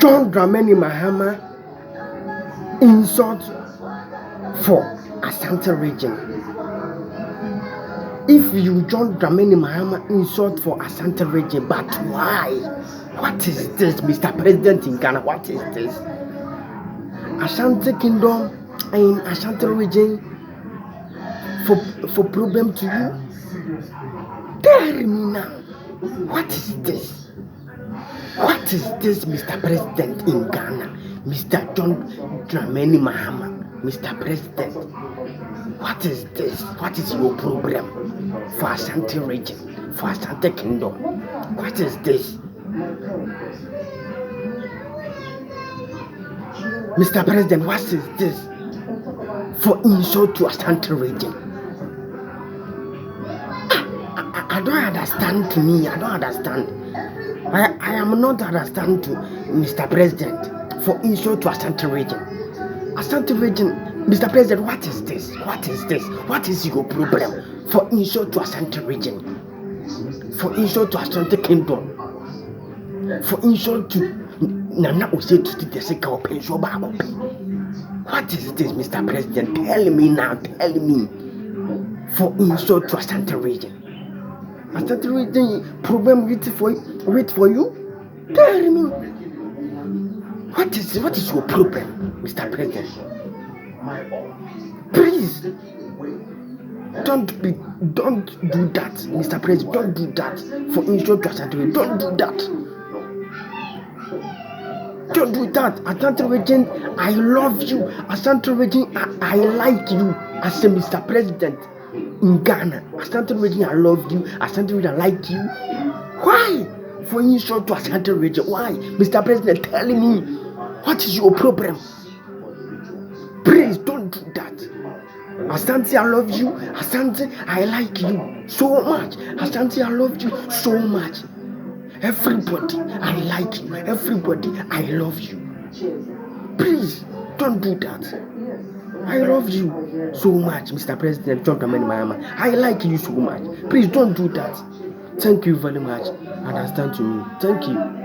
John Dramani Mahama insult for Asante region. If you John Dramani Mahama insult for Asante region, but why? What is this, Mr. President in Ghana? What is this? Ashanti Kingdom and Ashanti region for problem to you? Tell me now. What is this? What is this, Mr. President in Ghana? Mr. John Dramani Mahama, Mr. President. What is this? What is your problem for Ashanti region, for Ashanti Kingdom? What is this? Mr. President, what is this for insult to Ashanti region? I don't understand to me. I don't understand. I am not understand to Mr. President for insult to Ashanti region. Ashanti region, Mr. President, what is this? What is this? What is your problem for insult to Ashanti region? For insult to Ashanti Kingdom? For insult to Nana Ose to the Seka Opensho Bakope? What is this, Mr. President? Tell me now, tell me. For insult to Ashanti region. Ashanti region problem wait for you? Tell me. What is your problem, Mr. President? Please don't do that, Mr. President. Don't do that for insult to Ashanti region. Don't do that. Don't do that. Ashanti region, I love you. Ashanti region, I like you as a Mr. President in Ghana. Ashanti region, I love you. Ashanti region, I like you. Why? For insult to Ashanti region. Why? Mr. President, tell me, what is your problem? Please don't do that. Asante, I love you. Asante, I like you so much. Asante, I love you so much. Everybody, I like you. Everybody, I love you. Please, don't do that. I love you so much, Mr. President John Dramani Mahama. I like you so much. Please don't do that. Thank you very much. Understand to me. Thank you.